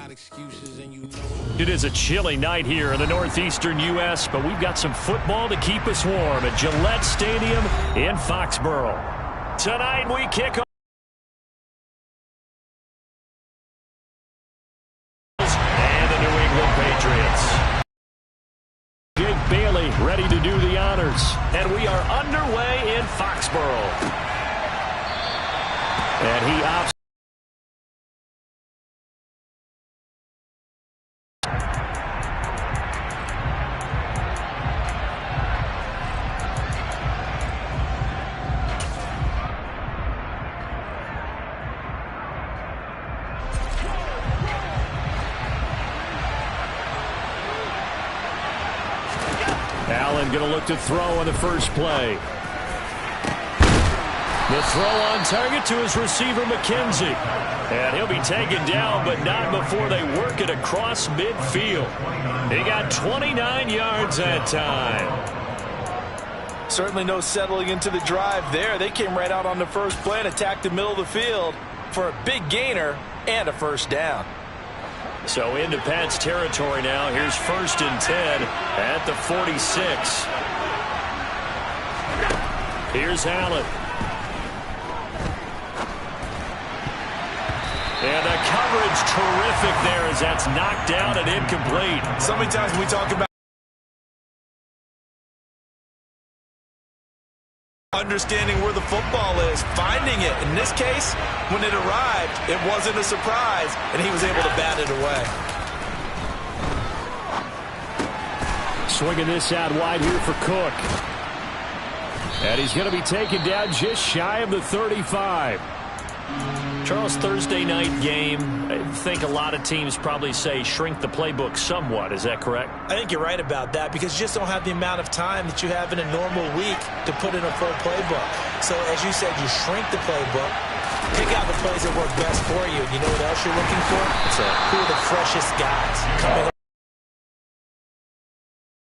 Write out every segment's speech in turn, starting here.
got excuses and you know It is a chilly night here in the northeastern U.S., but we've got some football to keep us warm at Gillette Stadium in Foxborough. Tonight we kick off. And the New England Patriots. Jake Bailey ready to do the honors. And we are underway in Foxborough. And he opts. Allen going to look to throw on the first play. The throw on target to his receiver, McKenzie. And he'll be taken down, but not before they work it across midfield. He got 29 yards that time. Certainly no settling into the drive there. They came right out on the first play and attacked the middle of the field for a big gainer and a first down. So into Pat's territory now. Here's 1st and 10 at the 46. Here's Allen. And the coverage terrific there as that's knocked down and incomplete. So many times we talk about understanding where the football is, finding it. In this case, when it arrived, it wasn't a surprise, and he was able to bat it away. Swinging this out wide here for Cook. And he's going to be taken down just shy of the 35. Charles, Thursday night game, I think a lot of teams probably say shrink the playbook somewhat. Is that correct? I think you're right about that because you just don't have the amount of time that you have in a normal week to put in a full playbook. So, as you said, you shrink the playbook, pick out the plays that work best for you. And you know what else you're looking for? Who are the freshest guys coming up?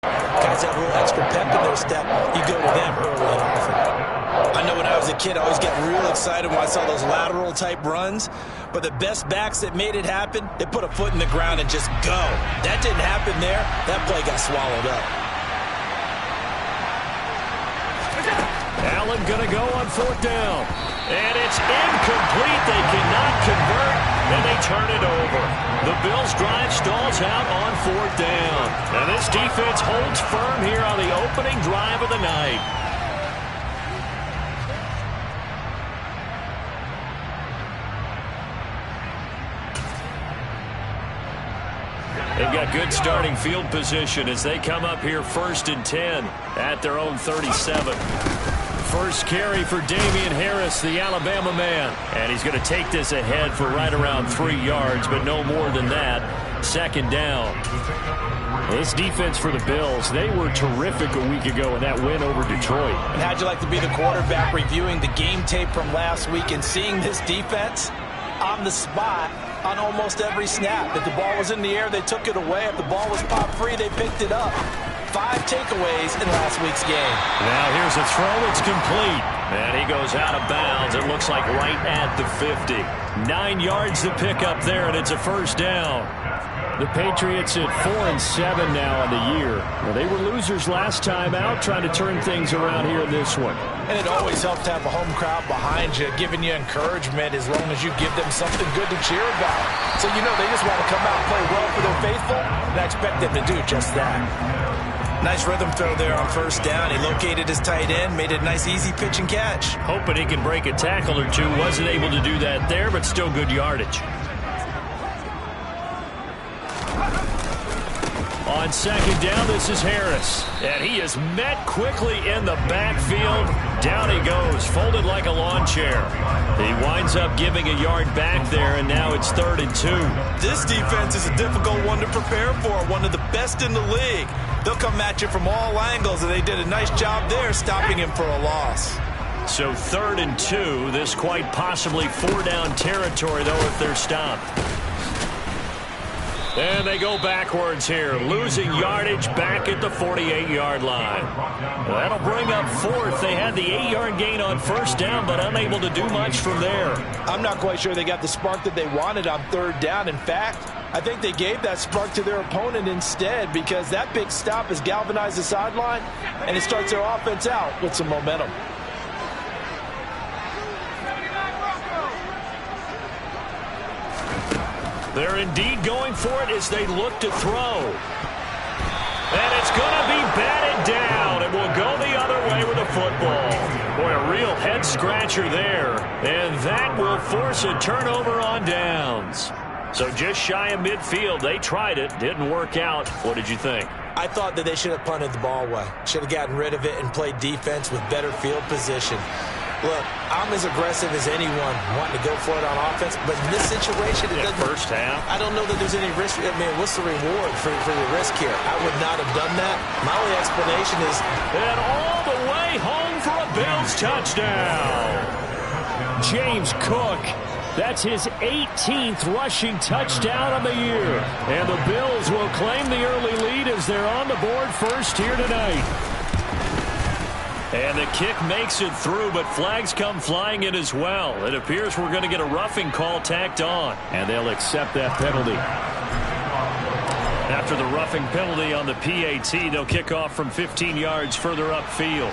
Guys that have a little extra pep in their step, you go to them early and often. I know when I was a kid, I always get real excited when I saw those lateral type runs. But the best backs that made it happen, they put a foot in the ground and just go. That didn't happen there. That play got swallowed up. Allen going to go on 4th down. And it's incomplete. They cannot convert, and they turn it over. The Bills' drive stalls out on 4th down. And this defense holds firm here on the opening drive of the night. They've got good starting field position as they come up here 1st and 10 at their own 37. First carry for Damian Harris, the Alabama man. And he's going to take this ahead for right around 3 yards, but no more than that. 2nd down. This defense for the Bills, they were terrific a week ago in that win over Detroit. And how'd you like to be the quarterback reviewing the game tape from last week and seeing this defense on the spot on almost every snap? If the ball was in the air, they took it away. If the ball was pop free, they picked it up. 5 takeaways in last week's game. Now here's a throw. It's complete. And he goes out of bounds. It looks like right at the 50. 9 yards to pick up there, and it's a 1st down. The Patriots at 4-7 now on the year. Well, they were losers last time out, trying to turn things around here in this one. And it always helps to have a home crowd behind you, giving you encouragement as long as you give them something good to cheer about. So you know they just want to come out and play well for their faithful, and I expect them to do just that. Nice rhythm throw there on 1st down. He located his tight end, made it a nice easy pitch and catch. Hoping he can break a tackle or two. Wasn't able to do that there, but still good yardage. On 2nd down, this is Harris. And he is met quickly in the backfield. Down he goes, folded like a lawn chair. He winds up giving a yard back there, and now it's 3rd and 2. This defense is a difficult one to prepare for, one of the best in the league. They'll come at you from all angles, and they did a nice job there stopping him for a loss. So 3rd and 2, this quite possibly 4-down territory, though, if they're stopped. And they go backwards here, losing yardage back at the 48-yard line. That'll bring up 4th. They had the 8-yard gain on 1st down, but unable to do much from there. I'm not quite sure they got the spark that they wanted on 3rd down. In fact, I think they gave that spark to their opponent instead, because that big stop has galvanized the sideline, and it starts their offense out with some momentum. They're indeed going for it as they look to throw. And it's going to be batted down. It will go the other way with a football. Boy, a real head-scratcher there. And that will force a turnover on downs. So just shy of midfield. They tried it. Didn't work out. What did you think? I thought that they should have punted the ball away. Should have gotten rid of it and played defense with better field position. Look, I'm as aggressive as anyone wanting to go for it on offense, but in this situation, it doesn't. First half. I don't know that there's any risk. I mean, what's the reward for the risk here? I would not have done that. My only explanation is. And all the way home for a Bills touchdown. James Cook. That's his 18th rushing touchdown of the year. And the Bills will claim the early lead as they're on the board first here tonight. And the kick makes it through, but flags come flying in as well. It appears we're going to get a roughing call tacked on. And they'll accept that penalty. After the roughing penalty on the PAT, they'll kick off from 15 yards further upfield.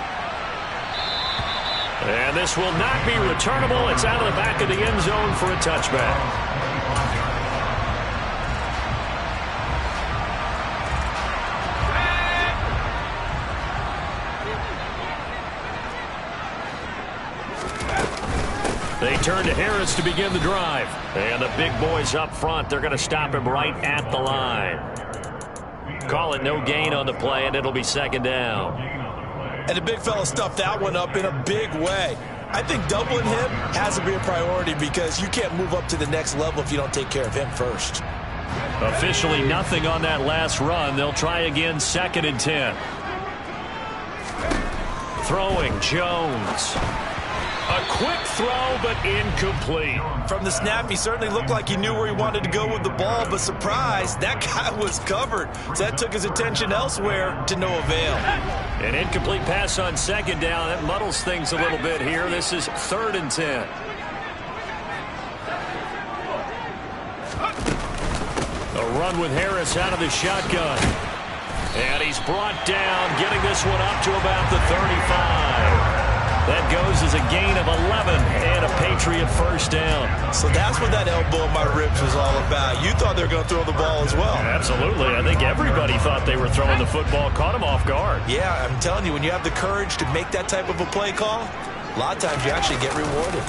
And this will not be returnable. It's out of the back of the end zone for a touchback. They turn to Harris to begin the drive. And the big boys up front, they're going to stop him right at the line. Call it no gain on the play, and it'll be second down. And the big fella stuffed that one up in a big way. I think doubling him has to be a priority, because you can't move up to the next level if you don't take care of him first. Officially nothing on that last run. They'll try again, 2nd and 10. Throwing, Jones. A quick throw, but incomplete. From the snap, he certainly looked like he knew where he wanted to go with the ball, but surprise, that guy was covered. So that took his attention elsewhere to no avail. An incomplete pass on 2nd down. That muddles things a little bit here. This is 3rd and 10. A run with Harris out of the shotgun. And he's brought down, getting this one up to about the 35. That goes as a gain of 11 and a Patriot first down. So that's what that elbow in my ribs was all about. You thought they were going to throw the ball as well. Absolutely. I think everybody thought they were throwing the football, caught him off guard. Yeah, I'm telling you, when you have the courage to make that type of a play call, a lot of times you actually get rewarded.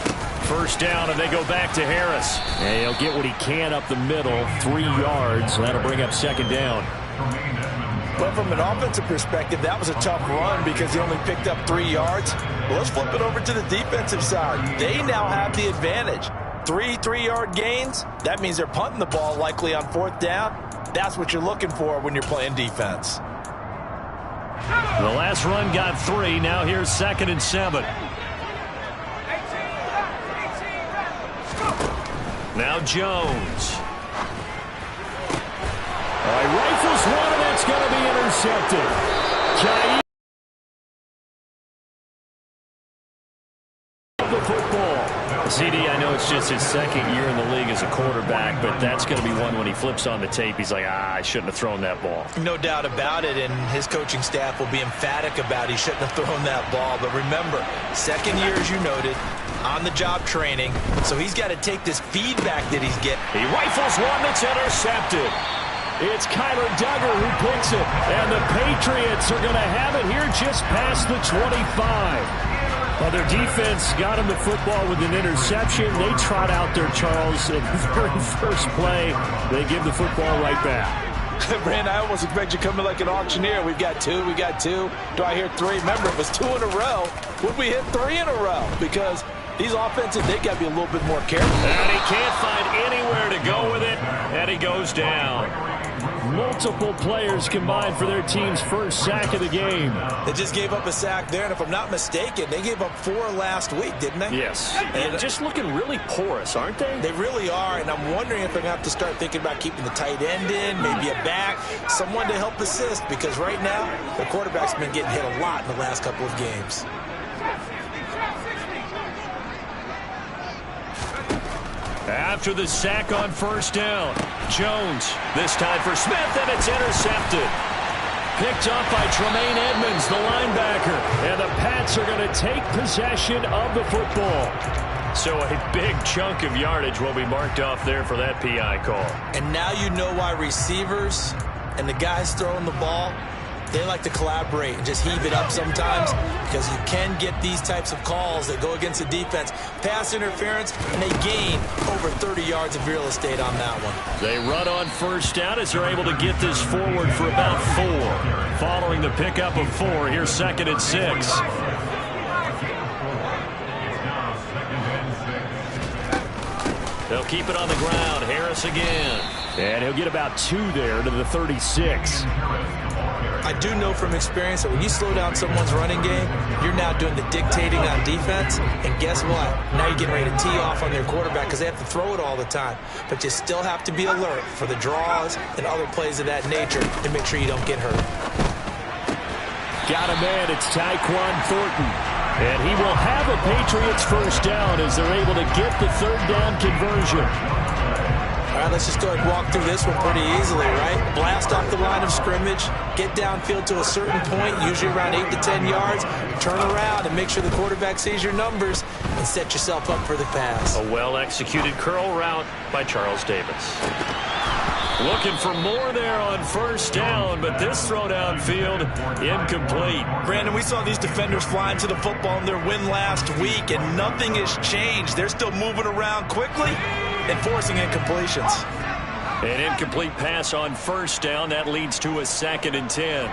First down, and they go back to Harris. And he'll get what he can up the middle, 3 yards. That'll bring up 2nd down. But from an offensive perspective, that was a tough run because he only picked up 3 yards. Well, let's flip it over to the defensive side. They now have the advantage. 3 3-yard gains. That means they're punting the ball likely on 4th down. That's what you're looking for when you're playing defense. The last run got 3. Now here's 2nd and 7. Now Jones. All right, rifles one, and it's going to be intercepted. The football. CD, I know it's just his 2nd year in the league as a quarterback, but that's going to be one when he flips on the tape. He's like, I shouldn't have thrown that ball. No doubt about it, and his coaching staff will be emphatic about he shouldn't have thrown that ball. But remember, 2nd year, as you noted, on-the-job training, so he's got to take this feedback that he's getting. He rifles one that's intercepted. It's Kyler Duggar who picks it, and the Patriots are going to have it here just past the 25. Well, their defense got him the football with an interception. They trot out there, Charles, at the very first play. They give the football right back. Brand, I almost expect you coming like an auctioneer. We've got 2, we got 2. Do I hear 3? Remember, it was 2 in a row. Would we hit 3 in a row? Because these offensive, they got to be a little bit more careful. And he can't find anywhere to go with it, and he goes down. Multiple players combined for their team's first sack of the game. They just gave up a sack there, and if I'm not mistaken, they gave up 4 last week, didn't they? Yes. And just looking really porous, aren't they? They really are, and I'm wondering if they're going to have to start thinking about keeping the tight end in, maybe a back, someone to help assist, because right now, the quarterback's been getting hit a lot in the last couple of games. After the sack on first down, Jones, this time for Smith, and it's intercepted. Picked up by Tremaine Edmonds, the linebacker. And the Pats are going to take possession of the football. So a big chunk of yardage will be marked off there for that PI call. And now you know why receivers and the guys throwing the ball, they like to collaborate and just heave it up sometimes, because you can get these types of calls that go against the defense. Pass interference, and they gain over 30 yards of real estate on that one. They run on first down as they're able to get this forward for about 4. Following the pickup of 4, here's 2nd and 6. They'll keep it on the ground. Harris again. And he'll get about 2 there to the 36. I do know from experience that when you slow down someone's running game, you're now doing the dictating on defense. And guess what? Now you're getting ready to tee off on their quarterback because they have to throw it all the time. But you still have to be alert for the draws and other plays of that nature to make sure you don't get hurt. Got a man. It's Tyquan Thornton. And he will have a Patriots first down as they're able to get the 3rd down conversion. All right, let's just go ahead and walk through this one pretty easily, right? Blast off the line of scrimmage, get downfield to a certain point, usually around 8 to 10 yards, turn around and make sure the quarterback sees your numbers and set yourself up for the pass. A well-executed curl route by Charles Davis. Looking for more there on first down, but this throw downfield incomplete. Brandon, we saw these defenders flying to the football in their win last week, and nothing has changed. They're still moving around quickly and forcing incompletions. An incomplete pass on first down. That leads to a 2nd and 10.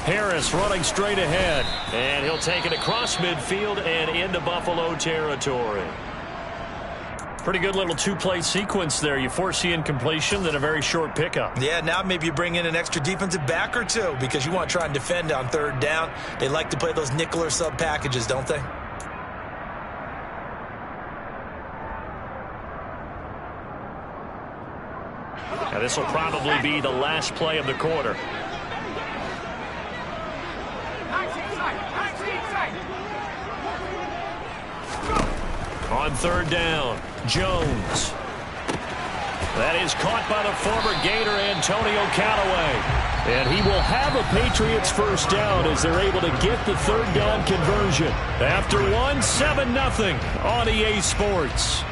Harris running straight ahead, and he'll take it across midfield and into Buffalo territory. Pretty good little 2-play sequence there. You force the incompletion, then a very short pickup. Yeah, now maybe you bring in an extra defensive back or 2 because you want to try and defend on 3rd down. They like to play those nickel or sub packages, don't they? Now this will probably be the last play of the quarter. On 3rd down, Jones. That is caught by the former Gator Antonio Callaway. And he will have a Patriots first down as they're able to get the 3rd down conversion. After 1, 7-0 on EA Sports.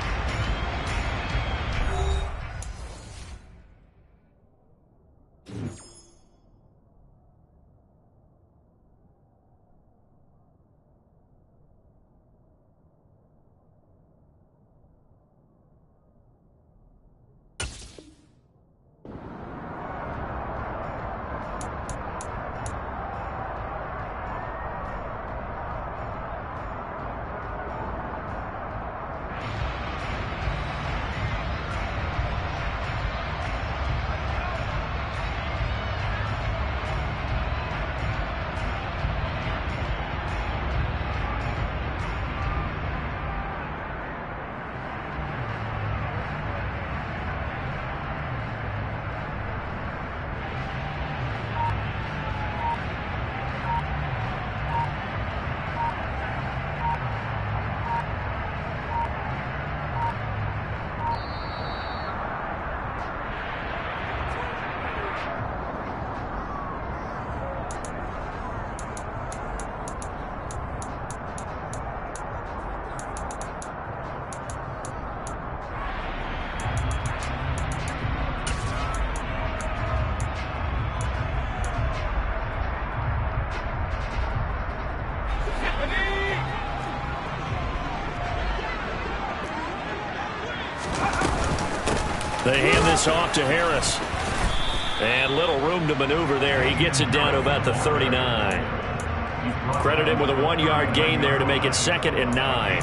They hand this off to Harris. And little room to maneuver there. He gets it down to about the 39. Credit him with a 1-yard gain there to make it 2nd and 9.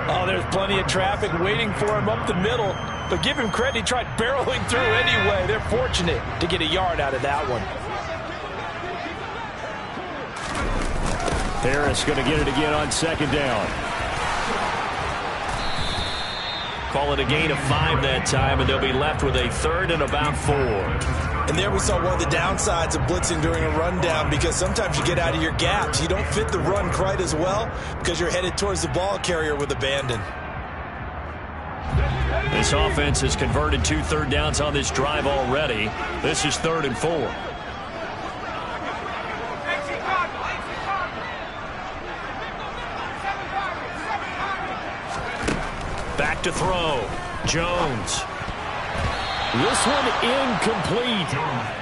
Oh, there's plenty of traffic waiting for him up the middle. But give him credit, he tried barreling through anyway. They're fortunate to get a yard out of that one. Harris going to get it again on 2nd down. Call it a gain of 5 that time, and they'll be left with a 3rd and about 4. And there we saw one of the downsides of blitzing during a rundown, because sometimes you get out of your gaps. You don't fit the run quite as well because you're headed towards the ball carrier with abandon. This offense has converted 2 third downs on this drive already. This is 3rd and 4. Back to throw. Jones. This one incomplete.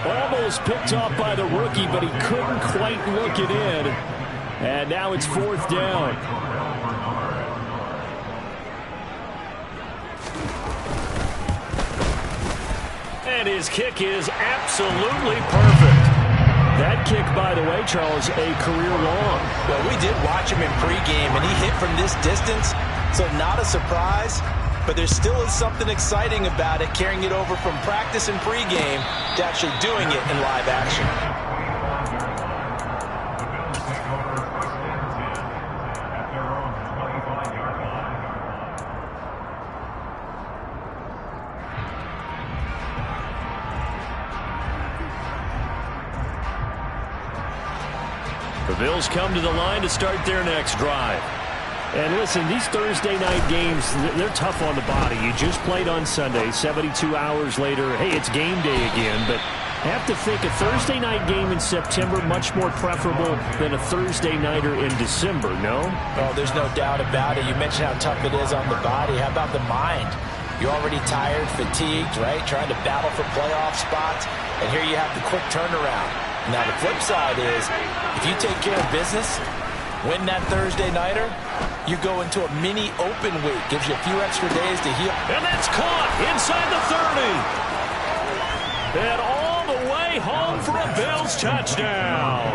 Almost picked off by the rookie, but he couldn't quite look it in. And now it's 4th down. And his kick is absolutely perfect. That kick, by the way, Charles, a career long. Well, we did watch him in pregame, and he hit from this distance, so not a surprise. But there still is something exciting about it, carrying it over from practice and pregame to actually doing it in live action. The Bills come to the line to start their next drive. And listen, these Thursday night games, they're tough on the body. You just played on Sunday, 72 hours later. Hey, it's game day again, but I have to think a Thursday night game in September much more preferable than a Thursday nighter in December, no? Oh, there's no doubt about it. You mentioned how tough it is on the body. How about the mind? You're already tired, fatigued, right? Trying to battle for playoff spots, and here you have the quick turnaround. Now, the flip side is, if you take care of business, win that Thursday nighter, you go into a mini open week. Gives you a few extra days to heal. And that's caught inside the 30. And all the way home for a Bills touchdown.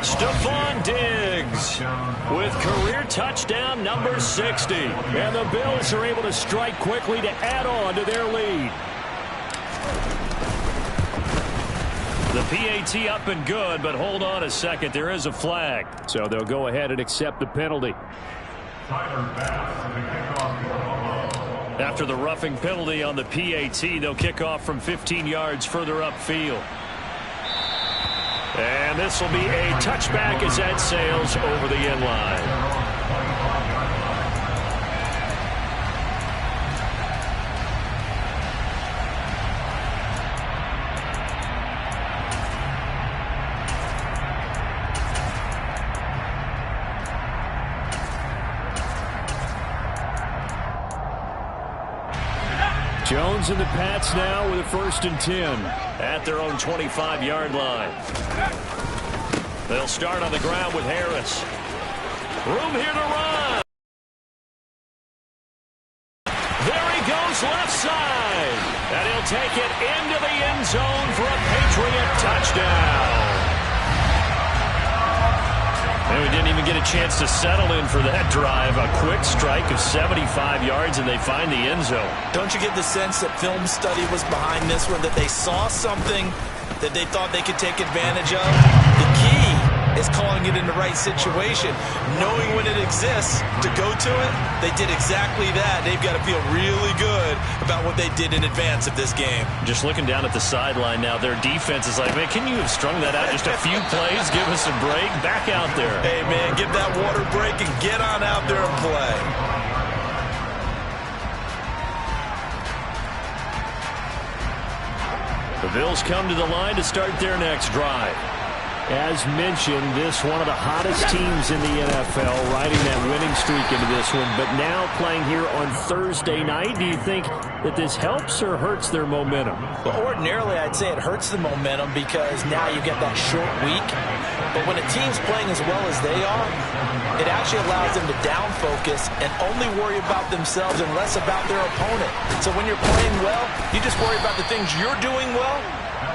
Stephon Diggs with career touchdown number 60. And the Bills are able to strike quickly to add on to their lead. The PAT up and good, but hold on a second. There is a flag. So they'll go ahead and accept the penalty. After the roughing penalty on the PAT, they'll kick off from 15 yards further upfield. And this will be a touchback as that sails over the end line. Jones and the Pats now with a 1st and 10. At their own 25-yard line. They'll start on the ground with Harris. Room here to run. There he goes left side. And he'll take it into the end zone for a Patriot touchdown. And we didn't even get a chance to settle in for that drive. A quick strike of 75 yards, and they find the end zone. Don't you get the sense that film study was behind this one, that they saw something that they thought they could take advantage of? The key is calling it in the right situation, knowing when it exists to go to it. They did exactly that. They've got to feel really good about what they did in advance of this game. Just looking down at the sideline now, their defense is like, man, can you have strung that out just a few plays? Give us a break. Back out there. Hey, man, give that water break and get on out there and play. The Bills come to the line to start their next drive. As mentioned, this one of the hottest teams in the NFL, riding that winning streak into this one, but now playing here on Thursday night. Do you think that this helps or hurts their momentum? Well, ordinarily, I'd say it hurts the momentum because now you get that short week. But when a team's playing as well as they are, it actually allows them to down focus and only worry about themselves and less about their opponent. So when you're playing well, you just worry about the things you're doing well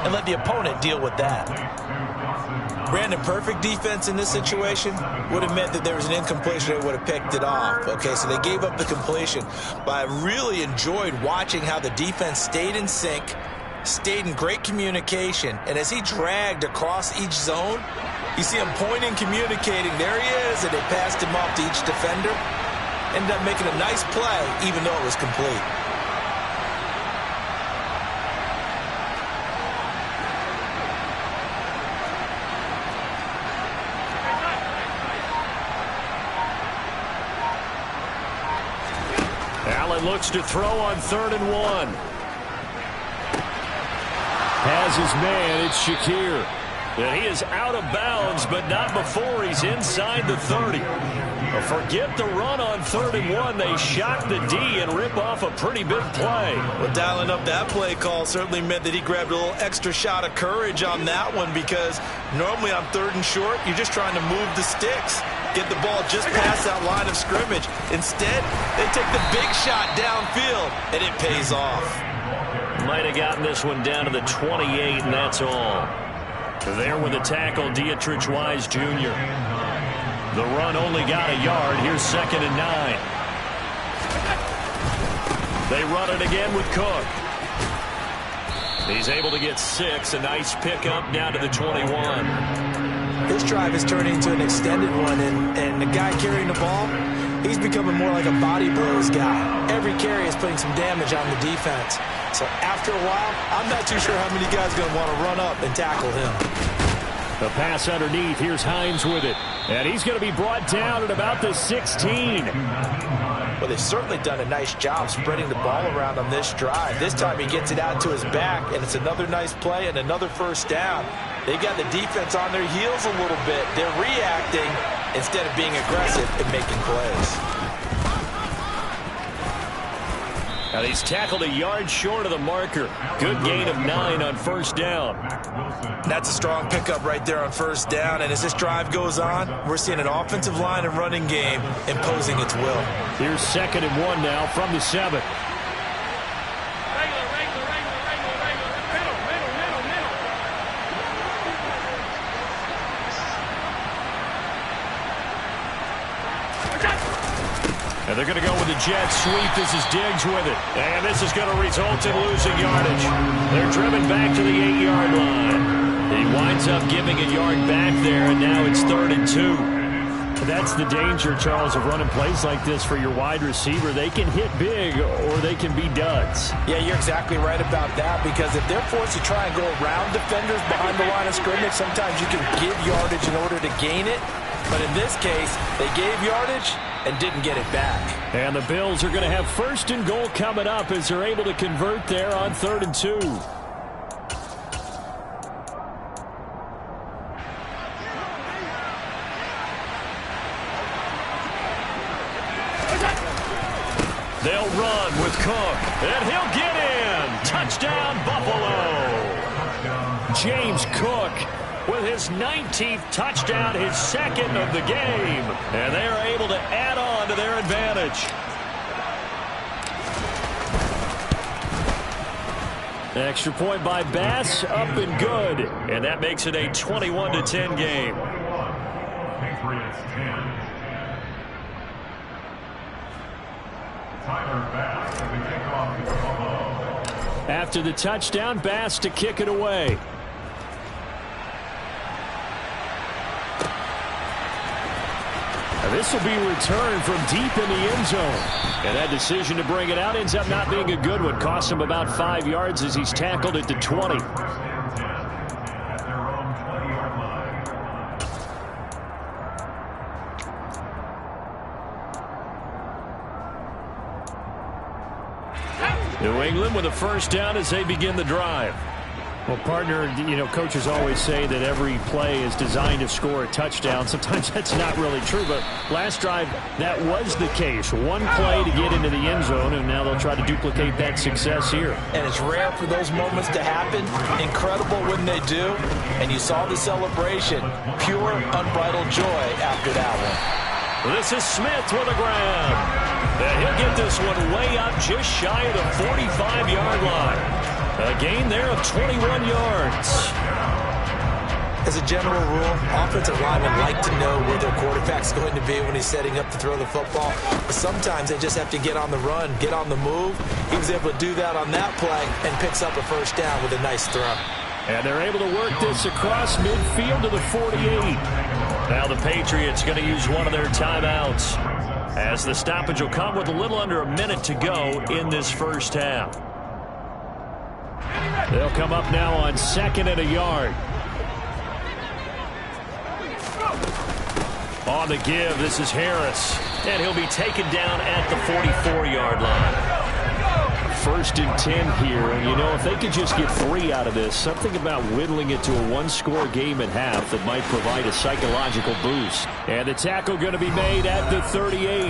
and let the opponent deal with that. Brandon, perfect defense in this situation would have meant that there was an incompletion. They would have picked it off. Okay, so they gave up the completion. But I really enjoyed watching how the defense stayed in sync, stayed in great communication. And as he dragged across each zone, you see him pointing, communicating. There he is, and they passed him off to each defender. Ended up making a nice play, even though it was complete. looks to throw on 3rd and 1. Has his man, it's Shakir. And he is out of bounds, but not before he's inside the 30. Forget the run on 3rd and 1. They shock the D and rip off a pretty big play. Well, dialing up that play call certainly meant that he grabbed a little extra shot of courage on that one, because normally on 3rd and short, you're just trying to move the sticks, get the ball just past that line of scrimmage. Instead, they take the big shot downfield, and it pays off. Might have gotten this one down to the 28, and that's all. There with the tackle, Dietrich Wise Jr. The run only got a yard. Here's 2nd and 9. They run it again with Cook. He's able to get 6. A nice pickup down to the 21. This drive is turning into an extended one, and the guy carrying the ball, he's becoming more like a body blows guy. Every carry is putting some damage on the defense. So after a while, I'm not too sure how many guys are going to want to run up and tackle him. The pass underneath. Here's Hines with it. And he's going to be brought down at about the 16. Well, they've certainly done a nice job spreading the ball around on this drive. This time he gets it out to his back, and it's another nice play and another first down. They got the defense on their heels a little bit. They're reacting instead of being aggressive and making plays. And he's tackled a yard short of the marker. Good gain of 9 on 1st down. That's a strong pickup right there on 1st down. And as this drive goes on, we're seeing an offensive line and running game imposing its will. Here's 2nd and 1 now from the 7. And they're going to go with the jet sweep. This is Diggs with it. And this is going to result in losing yardage. They're driven back to the 8-yard line. He winds up giving a yard back there, and now it's 3rd and 2. That's the danger, Charles, of running plays like this for your wide receiver. They can hit big or they can be duds. Yeah, you're exactly right about that, because if they're forced to try and go around defenders behind the line of scrimmage, sometimes you can give yardage in order to gain it. But in this case, they gave yardage and didn't get it back. And the Bills are going to have 1st and goal coming up as they're able to convert there on 3rd and 2. They'll run with Cook, and he'll get in. Touchdown, Buffalo. James Cook with his 19th touchdown, his 2nd of the game. And they are able to add on to their advantage. Extra point by Bass, up and good. And that makes it a 21-10 game. Patriots 10. Tyler Bass to kick off the Buffalo. After the touchdown, Bass to kick it away. This will be returned from deep in the end zone. And that decision to bring it out ends up not being a good one. Costs him about 5 yards as he's tackled at the 20. New England with a 1st down as they begin the drive. Well, partner, you know, coaches always say that every play is designed to score a touchdown. Sometimes that's not really true, but last drive, that was the case. One play to get into the end zone, and now they'll try to duplicate that success here. And it's rare for those moments to happen. Incredible when they do. And you saw the celebration. Pure, unbridled joy after that one. This is Smith with a grab. And he'll get this one way up just shy of the 45-yard line. A gain there of 21 yards. As a general rule, offensive linemen like to know where their quarterback's going to be when he's setting up to throw the football. But sometimes they just have to get on the run, get on the move. He was able to do that on that play and picks up a 1st down with a nice throw. And they're able to work this across midfield to the 48. Now the Patriots going to use one of their timeouts, as the stoppage will come with a little under a minute to go in this 1st half. They'll come up now on 2nd and a yard. On the give, this is Harris. and he'll be taken down at the 44-yard line. 1st and 10 here, and you know, if they could just get 3 out of this, something about whittling it to a 1-score game at half that might provide a psychological boost. And the tackle going to be made at the 38.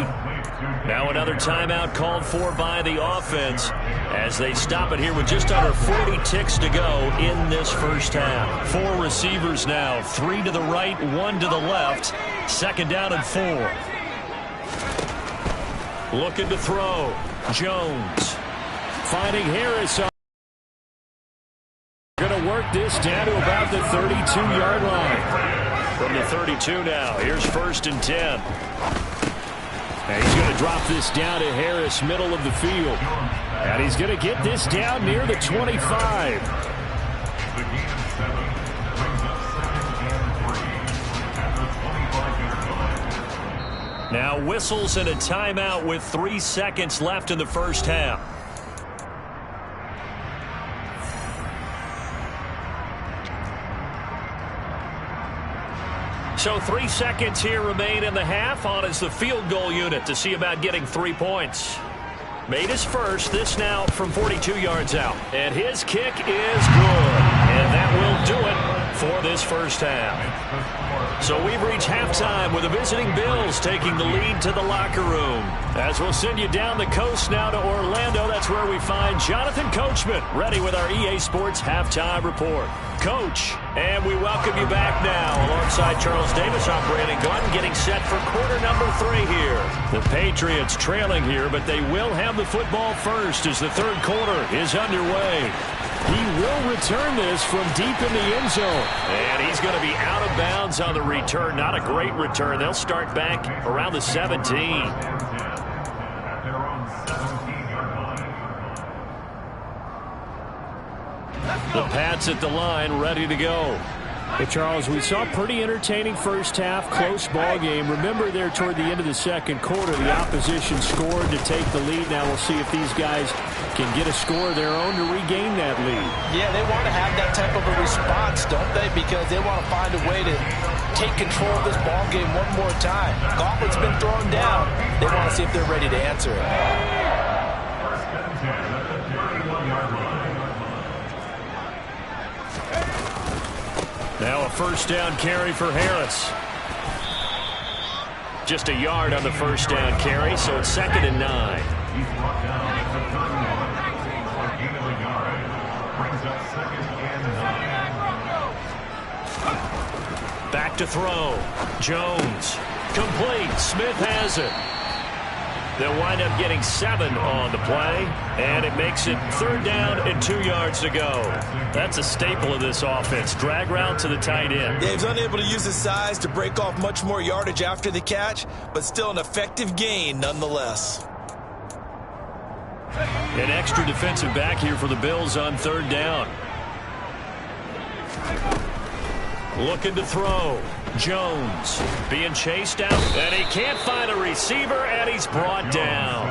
Now another timeout called for by the offense as they stop it here with just under 40 ticks to go in this first half. 4 receivers now, 3 to the right, 1 to the left. 2nd down and 4. Looking to throw. Jones. Finding Harris. Going to work this down to about the 32-yard line. From the 32 now, here's 1st and 10. And he's going to drop this down to Harris, middle of the field. And he's going to get this down near the 25. Now whistles and a timeout with 3 seconds left in the first half. So 3 seconds here remain in the half. On is the field goal unit to see about getting 3 points. Made his first. This now from 42 yards out. And his kick is good. And that will do it for this first half. So we've reached halftime with the visiting Bills taking the lead to the locker room. As we'll send you down the coast now to Orlando, that's where we find Jonathan Coachman ready with our EA Sports Halftime Report. Coach, and we welcome you back now alongside Charles Davis. I'm Brandon Gaudin getting set for quarter number 3 here. The Patriots trailing here, but they will have the football first as the third quarter is underway. He will return this from deep in the end zone. And he's going to be out of bounds on the return. Not a great return. They'll start back around the 17. The Pats at the line, ready to go. Hey, Charles, we saw a pretty entertaining first half, close ball game. Remember there toward the end of the second quarter, the opposition scored to take the lead. Now we'll see if these guys can get a score of their own to regain that lead. Yeah, they want to have that type of a response, don't they? Because they want to find a way to take control of this ball game one more time. Gauntlet's been thrown down. They want to see if they're ready to answer it. Now a first down carry for Harris. Just a yard on the first down carry, so it's 2nd and 9. Back to throw. Jones. Complete. Smith has it. They'll wind up getting 7 on the play, and it makes it 3rd down and 2 yards to go. That's a staple of this offense. Drag route to the tight end. Yeah, he's unable to use his size to break off much more yardage after the catch, but still an effective gain nonetheless. An extra defensive back here for the Bills on 3rd down. Looking to throw. Jones being chased out, and he can't find a receiver, and he's brought down.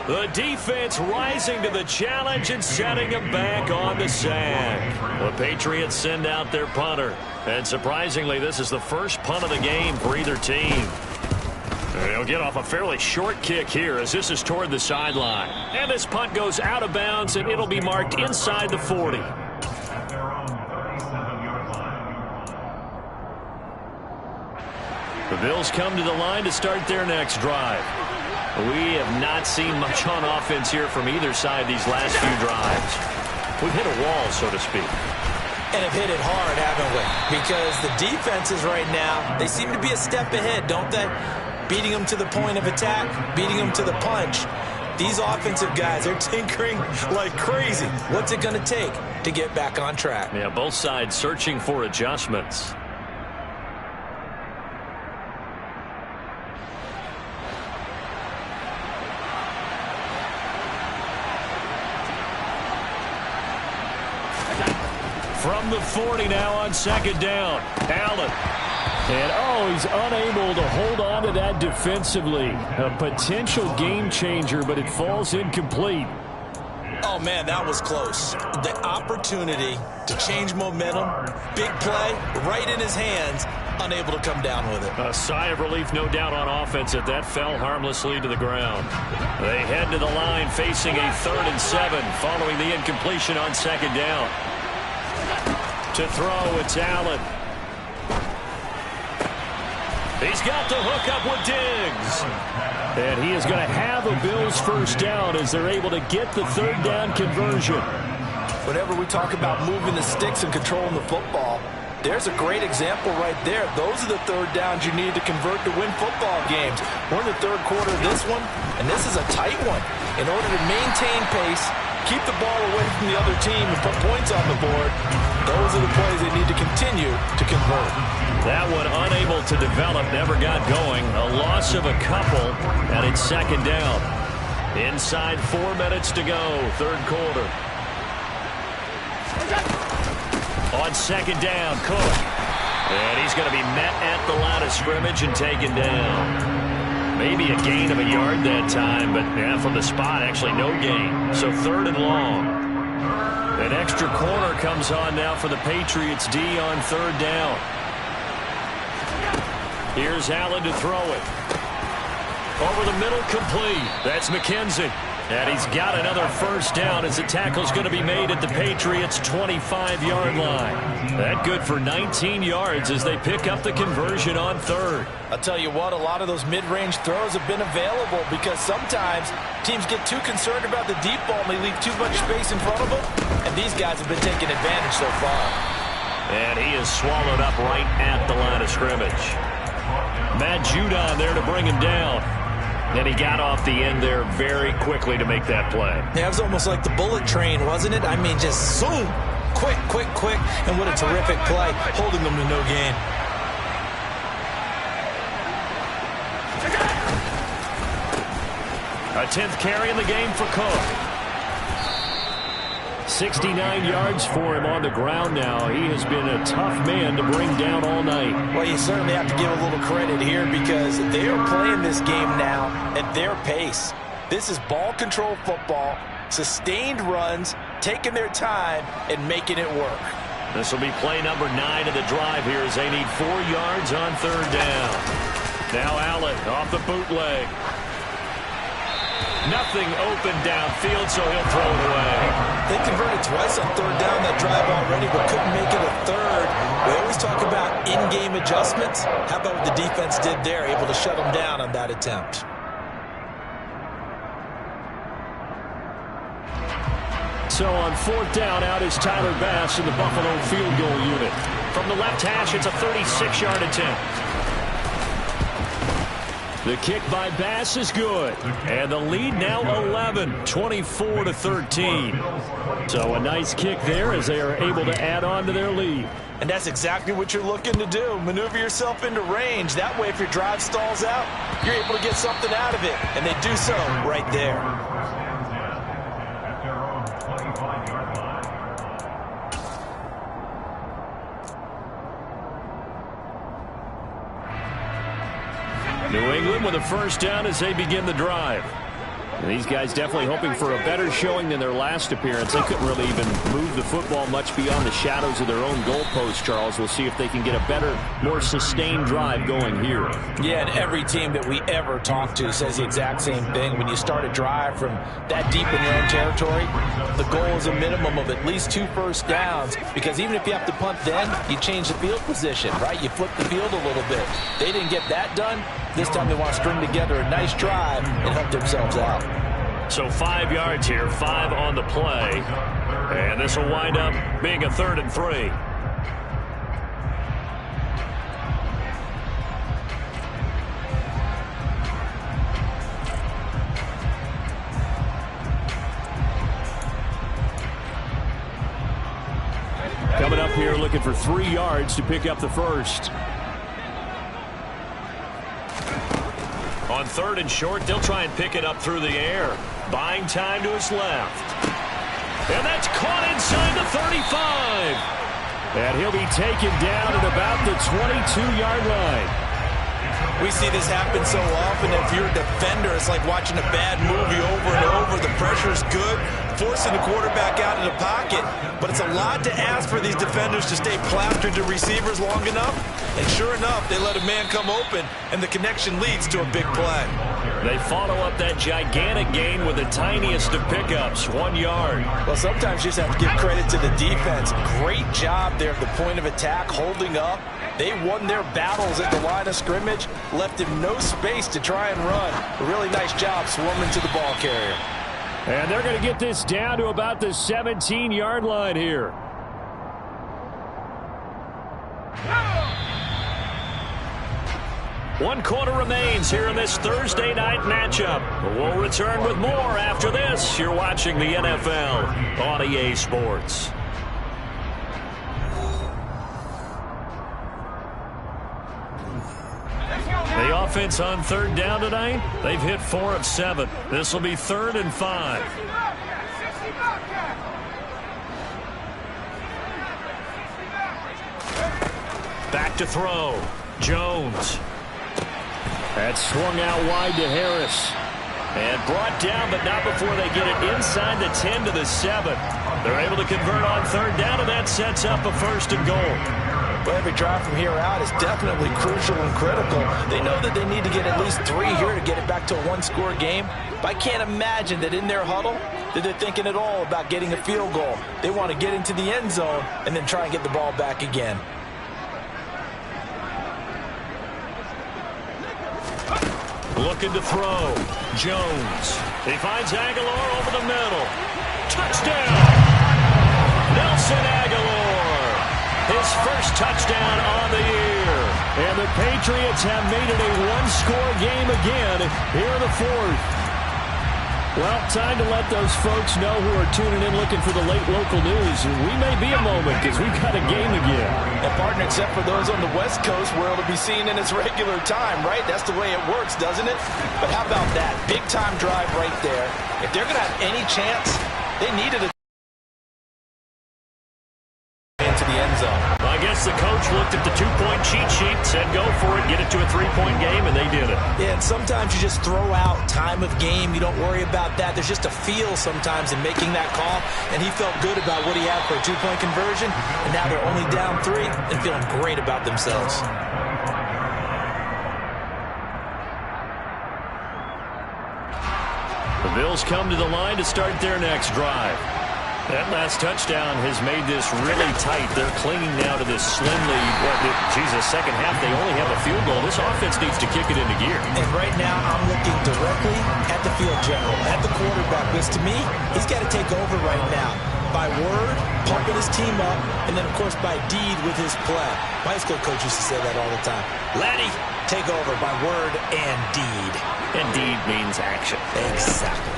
The defense rising to the challenge and setting him back on the sack. The Patriots send out their punter, and surprisingly, this is the first punt of the game for either team. And he'll get off a fairly short kick here as this is toward the sideline. And this punt goes out of bounds, and it'll be marked inside the 40. The Bills come to the line to start their next drive. We have not seen much on offense here from either side these last few drives. We've hit a wall, so to speak. And have hit it hard, haven't we? Because the defenses right now, they seem to be a step ahead, don't they? Beating them to the point of attack, beating them to the punch. These offensive guys are tinkering like crazy. What's it going to take to get back on track? Yeah, both sides searching for adjustments. From the 40 now on 2nd down. Allen. And, he's unable to hold on to that defensively. A potential game changer, but it falls incomplete. Oh, man, that was close. The opportunity to change momentum, big play, right in his hands, unable to come down with it. A sigh of relief, no doubt, on offense that fell harmlessly to the ground. They head to the line facing a 3rd and 7 following the incompletion on 2nd down. To throw, it's Allen. He's got the hook up with Diggs. And he is going to have a Bills first down as they're able to get the 3rd down conversion. Whenever we talk about moving the sticks and controlling the football, there's a great example right there. Those are the 3rd downs you need to convert to win football games. We're in the 3rd quarter of this one, and this is a tight one. In order to maintain pace, keep the ball away from the other team, and put points on the board, those are the plays they need to continue to convert. That one unable to develop, never got going. A loss of a couple, and it's 2nd down. Inside 4 minutes to go, 3rd quarter. On 2nd down, Cook. And he's going to be met at the line of scrimmage and taken down. Maybe a gain of a yard that time, but from the spot, actually no gain. So 3rd and long. An extra corner comes on now for the Patriots D on 3rd down. Here's Allen to throw it. Over the middle, complete. That's McKenzie. And he's got another first down as the tackle's going to be made at the Patriots' 25-yard line. That good for 19 yards as they pick up the conversion on 3rd. I'll tell you what, a lot of those mid-range throws have been available because sometimes teams get too concerned about the deep ball and they leave too much space in front of them. And these guys have been taking advantage so far. And he is swallowed up right at the line of scrimmage. Matt Judon there to bring him down. And he got off the end there very quickly to make that play. Yeah, it was almost like the bullet train, wasn't it? I mean, just zoom. Quick, quick, quick. And what a terrific play, holding them to no gain. A 10th carry in the game for Cook. 69 yards for him on the ground now. He has been a tough man to bring down all night. Well, you certainly have to give a little credit here because they are playing this game now at their pace. This is ball control football, sustained runs, taking their time, and making it work. This will be play number 9 of the drive here as they need 4 yards on 3rd down. Now Allen off the bootleg. Nothing open downfield, so he'll throw it away. They converted twice on 3rd down that drive already, but couldn't make it a 3rd. We always talk about in-game adjustments. How about what the defense did there, able to shut them down on that attempt? So on 4th down, out is Tyler Bass in the Buffalo field goal unit. From the left hash, it's a 36-yard attempt. The kick by Bass is good. And the lead now 11, 24-13. So a nice kick there as they are able to add on to their lead. And that's exactly what you're looking to do. Maneuver yourself into range. That way, if your drive stalls out, you're able to get something out of it. And they do so right there. New England with a first down as they begin the drive. And these guys definitely hoping for a better showing than their last appearance. They couldn't really even move the football much beyond the shadows of their own goalpost, Charles. We'll see if they can get a better, more sustained drive going here. Yeah, and every team that we ever talk to says the exact same thing. When you start a drive from that deep in your own territory, the goal is a minimum of at least 2 first downs, because even if you have to punt then, you change the field position, right? You flip the field a little bit. They didn't get that done. This time they want to string together a nice drive and help themselves out. So 5 yards here, 5 on the play. And this will wind up being a 3rd and 3. Coming up here looking for 3 yards to pick up the first. On 3rd and short, they'll try and pick it up through the air. Buying time to his left. And that's caught inside the 35. And he'll be taken down at about the 22-yard line. We see this happen so often. If you're a defender, it's like watching a bad movie over and over. The pressure's good, forcing the quarterback out of the pocket. But it's a lot to ask for these defenders to stay plastered to receivers long enough. And sure enough, they let a man come open, and the connection leads to a big play. They follow up that gigantic gain with the tiniest of pickups, 1 yard. Well, sometimes you just have to give credit to the defense. Great job there at the point of attack, holding up. They won their battles at the line of scrimmage, left him no space to try and run. A really nice job swarming to the ball carrier. And they're going to get this down to about the 17-yard line here. One quarter remains here in this Thursday night matchup. We'll return with more after this. You're watching the NFL on EA Sports. The offense on third down tonight, they've hit 4 of 7. This will be 3rd and 5. Back to throw. Jones. That's swung out wide to Harris. And brought down, but not before they get it inside the 10 to the 7. They're able to convert on third down, and that sets up a 1st and goal. Well, every drive from here out is definitely crucial and critical. They know that they need to get at least 3 here to get it back to a one-score game. But I can't imagine that in their huddle that they're thinking at all about getting a field goal. They want to get into the end zone and then try and get the ball back again. Looking to throw. Jones. He finds Aguilar over the middle. Touchdown! Nelson Aguilar. His first touchdown on the year. And the Patriots have made it a one-score game again here in the 4th. Well, time to let those folks know who are tuning in looking for the late local news. We may be a moment because we've got a game again. And partner, except for those on the West Coast where it'll be seen in its regular time, right? That's the way it works, doesn't it? But how about that? Big-time drive right there. If they're going to have any chance, they needed a into the end zone. I guess the coach looked at the 2-point cheat sheet, said go for it, get it to a 3-point game, and they did it. Yeah, and sometimes you just throw out time of game. You don't worry about that. There's just a feel sometimes in making that call, and he felt good about what he had for a 2-point conversion, and now they're only down 3 and feeling great about themselves. The Bills come to the line to start their next drive. That last touchdown has made this really tight. They're clinging now to this slim lead. Second half, they only have a field goal. This offense needs to kick it into gear. And right now, I'm looking directly at the field general, at the quarterback, because to me, he's got to take over right now. By word, pumping his team up, and then, of course, by deed with his play. My high school coach used to say that all the time. Laddie, take over by word and deed. And deed means action. Exactly.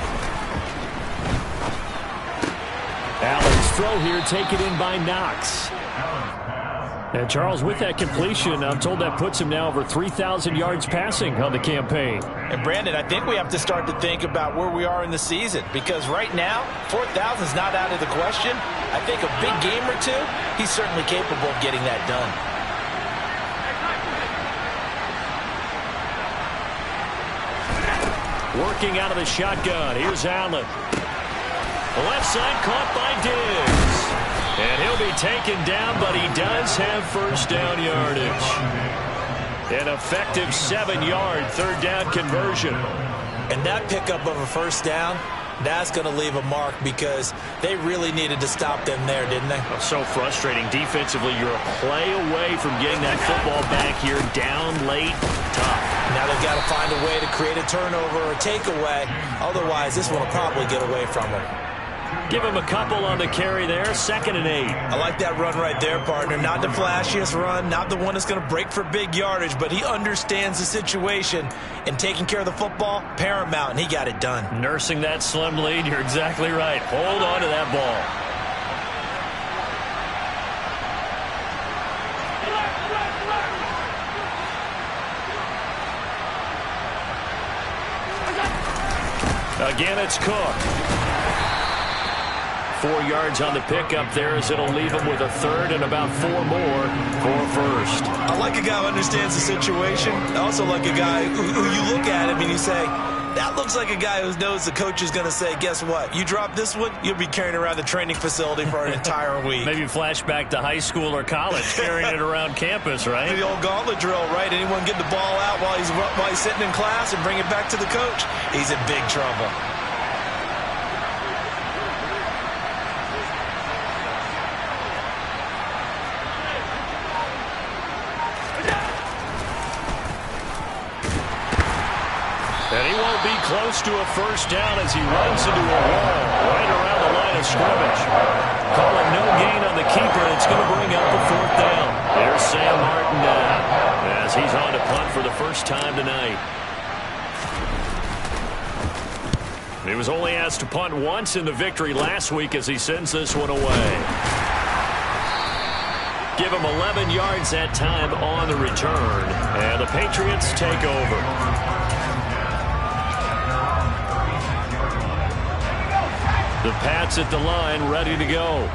Allen's throw here taken in by Knox. And Charles, with that completion, I'm told that puts him now over 3,000 yards passing on the campaign. And Brandon, I think we have to start to think about where we are in the season, because right now, 4,000 is not out of the question. I think a big game or two, he's certainly capable of getting that done. Working out of the shotgun. Here's Allen. The left side caught by Diggs. And he'll be taken down, but he does have first down yardage. An effective 7-yard third down conversion. And that pickup of a first down, that's going to leave a mark, because they really needed to stop them there, didn't they? So frustrating. Defensively, you're a play away from getting that football back here, down late, tough. Now they've got to find a way to create a turnover or takeaway. Otherwise, this one will probably get away from them. Give him a couple on the carry there, 2nd and 8. I like that run right there, partner. Not the flashiest run, not the one that's going to break for big yardage, but he understands the situation, and taking care of the football, paramount, and he got it done. Nursing that slim lead, you're exactly right. Hold on to that ball. Again, it's Cook. 4 yards on the pickup there, as it'll leave him with a third and about 4 more for first. I like a guy who understands the situation. I also like a guy who you look at him and you say, that looks like a guy who knows the coach is going to say, guess what? You drop this one, you'll be carrying around the training facility for an entire week. Maybe flashback to high school or college, carrying it around campus, right? The old gauntlet drill, right? Anyone get the ball out while he's sitting in class and bring it back to the coach? He's in big trouble. And he won't be close to a first down as he runs into a wall right around the line of scrimmage. Call it no gain on the keeper, and it's going to bring up the 4th down. There's Sam Martin now as he's on to punt for the first time tonight. He was only asked to punt once in the victory last week as he sends this one away. Give him 11 yards that time on the return, and the Patriots take over. The Pats at the line, ready to go.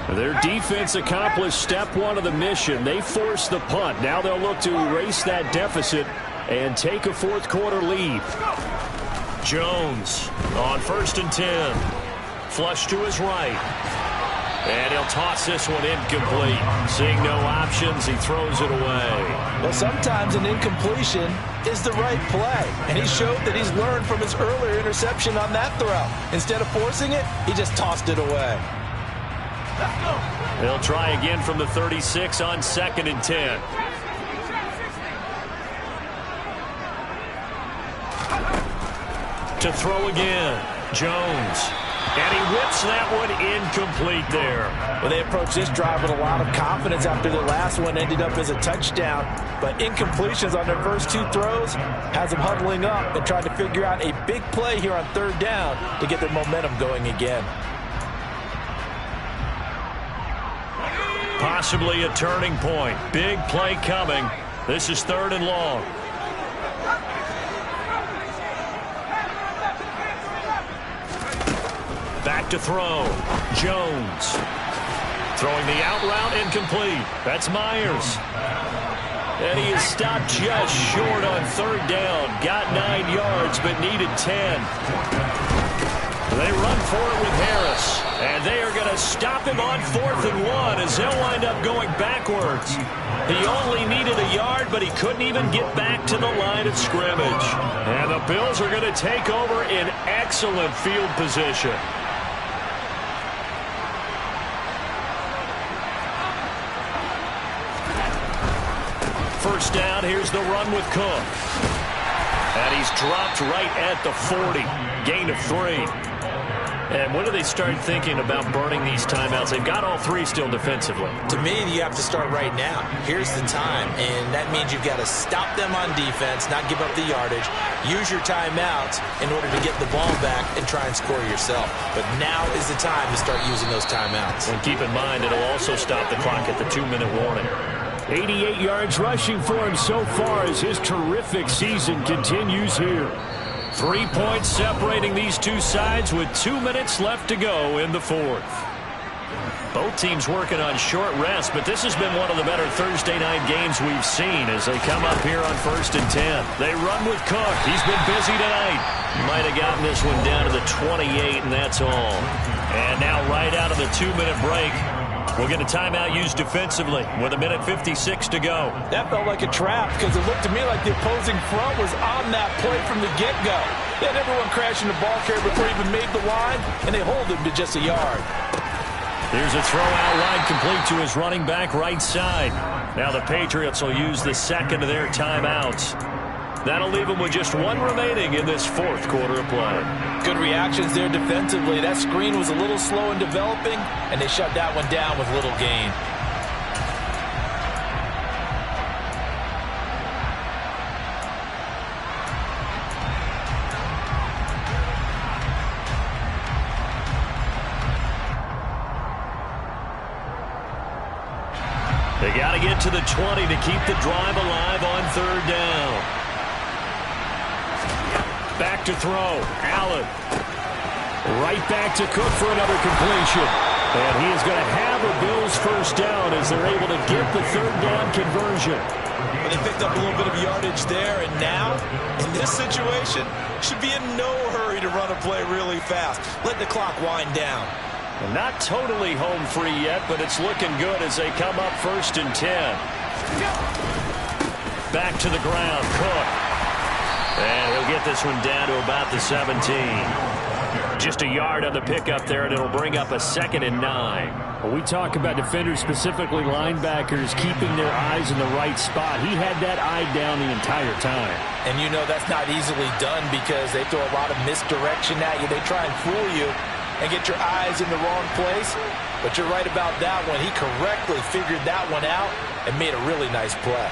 Their defense accomplished step 1 of the mission. They forced the punt. Now they'll look to erase that deficit and take a 4th quarter lead. Jones on 1st and 10. Flush to his right. And he'll toss this one incomplete. Seeing no options, he throws it away. Well, sometimes an incompletion is the right play. And he showed that he's learned from his earlier interception on that throw. Instead of forcing it, he just tossed it away. They'll try again from the 36 on 2nd and 10. To throw again, Jones. And he whips that one incomplete there. Well, they approached this drive with a lot of confidence after the last one ended up as a touchdown. But incompletions on their first 2 throws has them huddling up and trying to figure out a big play here on 3rd down to get their momentum going again. Possibly a turning point. Big play coming. This is 3rd and long. Back to throw. Jones. Throwing the out route incomplete. That's Myers. And he is stopped just short on 3rd down. Got 9 yards, but needed 10. They run for it with Harris. And they are going to stop him on 4th and 1 as they'll wind up going backwards. He only needed a yard, but he couldn't even get back to the line of scrimmage. And the Bills are going to take over in excellent field position. First down, here's the run with Cook. And he's dropped right at the 40. Gain of 3. And when do they start thinking about burning these timeouts? They've got all 3 still defensively. To me, you have to start right now. Here's the time, and that means you've got to stop them on defense, not give up the yardage, use your timeouts in order to get the ball back and try and score yourself. But now is the time to start using those timeouts. And keep in mind, it'll also stop the clock at the 2-minute warning. 88 yards rushing for him so far as his terrific season continues here. 3 points separating these 2 sides with 2 minutes left to go in the 4th. Both teams working on short rest, but this has been one of the better Thursday night games we've seen as they come up here on 1st and 10. They run with Cook. He's been busy tonight. Might have gotten this one down to the 28, and that's all. And now right out of the 2-minute break, we'll get a timeout used defensively with 1:56 to go. That felt like a trap because it looked to me like the opposing front was on that play from the get-go. They had everyone crashing the ball carrier before he even made the line, and they hold him to just a yard. Here's a throw out wide complete to his running back right side. Now the Patriots will use the 2nd of their timeouts. That'll leave them with just 1 remaining in this 4th quarter of play. Good reactions there defensively. That screen was a little slow in developing, and they shut that one down with little gain. They got to get to the 20 to keep the drive alive on 3rd down. Back to throw. Allen. Right back to Cook for another completion. And he is going to have a Bills first down as they're able to get the third down conversion. They picked up a little bit of yardage there, and now, in this situation, should be in no hurry to run a play really fast. Let the clock wind down. And not totally home free yet, but it's looking good as they come up 1st and 10. Back to the ground, Cook. And he'll get this one down to about the 17. Just a yard on the pickup there, and it'll bring up a 2nd and 9. When we talk about defenders, specifically linebackers, keeping their eyes in the right spot. He had that eye down the entire time. And you know that's not easily done because they throw a lot of misdirection at you. They try and fool you and get your eyes in the wrong place. But you're right about that one. He correctly figured that one out and made a really nice play.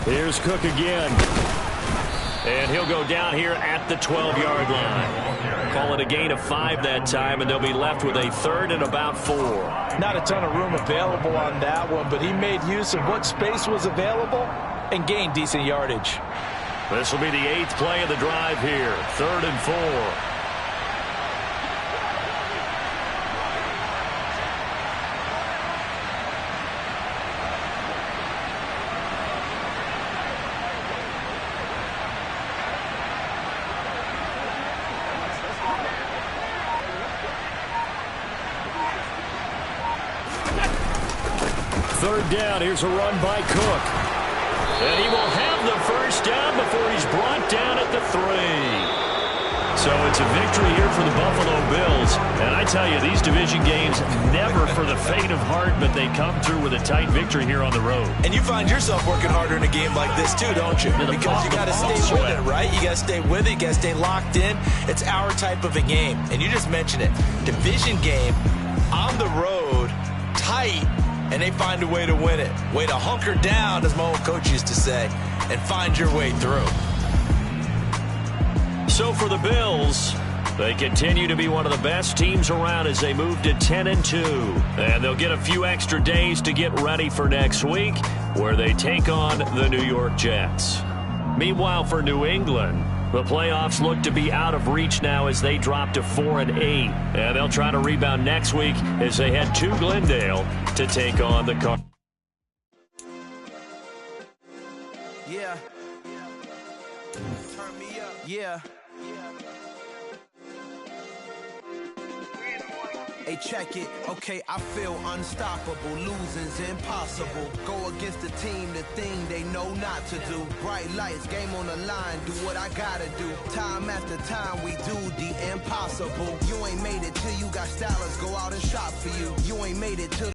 Here's Cook again. And he'll go down here at the 12-yard line. Call it a gain of 5 that time, and they'll be left with a 3rd and about 4. Not a ton of room available on that one, but he made use of what space was available and gained decent yardage. This will be the 8th play of the drive here. 3rd and 4. Third down. Here's a run by Cook. And he will have the first down before he's brought down at the 3. So it's a victory here for the Buffalo Bills. And I tell you, these division games, never for the faint of heart, but they come through with a tight victory here on the road. And you find yourself working harder in a game like this too, don't you? Because you got to stay with it, right? You got to stay with it. You got to stay locked in. It's our type of a game. And you just mentioned it. Division game, on the road, tight, and they find a way to win it. Way to hunker down, as my old coach used to say, and find your way through. So for the Bills, they continue to be one of the best teams around as they move to 10-2. And they'll get a few extra days to get ready for next week, where they take on the New York Jets. Meanwhile, for New England, the playoffs look to be out of reach now as they drop to 4-8. And they'll try to rebound next week as they head to Glendale to take on the Cardinals. Yeah. Turn me up. Yeah. Hey, check it. Okay, I feel unstoppable. Losing's impossible. Go against the team, the thing they know not to do. Bright lights, game on the line. Do what I gotta do. Time after time, we do the impossible. You ain't made it till you got stylers. Go out and shop for you. You ain't made it till